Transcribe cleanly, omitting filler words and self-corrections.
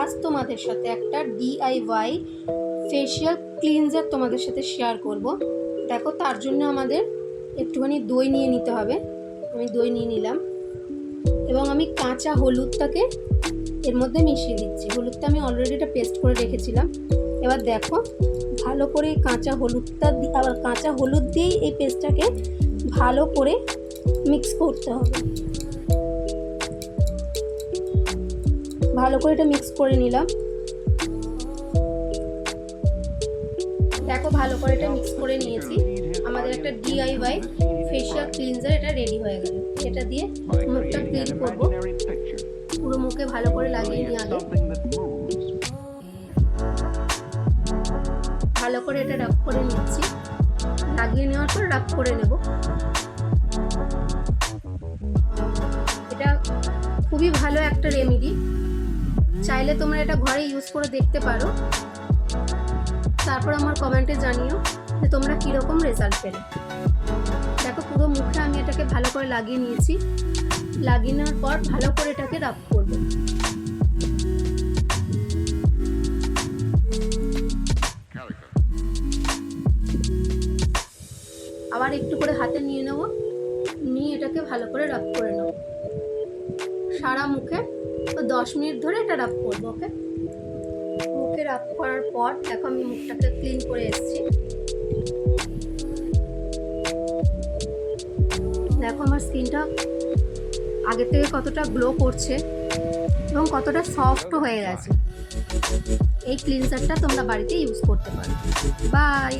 আজ তোমাদের সাথে একটা DIY ফেশিয়াল ক্লিনজার তোমাদের সাথে শেয়ার করব। দেখো, তার জন্য আমাদের একটুখানি দই নিয়ে নিতে হবে। আমি দই নিয়ে নিলাম এবং আমি কাঁচা হলুদটাকে এর মধ্যে মিশিয়ে দিচ্ছি। হলুদটা আমি অলরেডি এটা পেস্ট করে রেখেছিলাম। এবার দেখো, ভালো করে কাঁচা হলুদ দিয়েই এই পেস্টটাকে ভালো করে মিক্স করতে হবে। ভালো করে এটা মিক্স করে নিলাম। দেখো, ভালো করে এটা মিক্স করে নিয়েছি। আমাদের একটা DIY ফেশিয়াল ক্লিনজার এটা রেডি হয়ে গেল। এটা দিয়ে মুখটা ক্লিন করব। পুরো মুখে ভালো করে লাগিয়ে নিয়ে আগে ভালো করে এটা রাব করে নিচ্ছি। লাগিয়ে নেওয়ার পর রাব করে নেব। এটা খুবই ভালো একটা রেমেডি। চাইলে তোমরা এটা ঘরে ইউজ করে দেখতে পারো। তারপর আমার কমেন্টে জানিও যে তোমরা কীরকম রেজাল্ট পেলে। দেখো, পুরো মুখে আমি এটাকে ভালো করে লাগিয়ে নিয়েছি। লাগিয়ে নেওয়ার পর ভালো করে এটাকে রাব করব। আবার একটু করে হাতে নিয়ে নেব, নিয়ে এটাকে ভালো করে রাব করে নেব সারা মুখে। তো 10 মিনিট ধরে এটা রাব করবো। ওকে, মুখে রাব করার পর দেখো আমি মুখটাকে ক্লিন করে এসেছি। দেখো আমার স্কিনটা আগের থেকে কতটা গ্লো করছে এবং কতটা সফট হয়ে গেছে। এই ক্লিনজারটা তোমরা বাড়িতে ইউজ করতে পারো। বাই।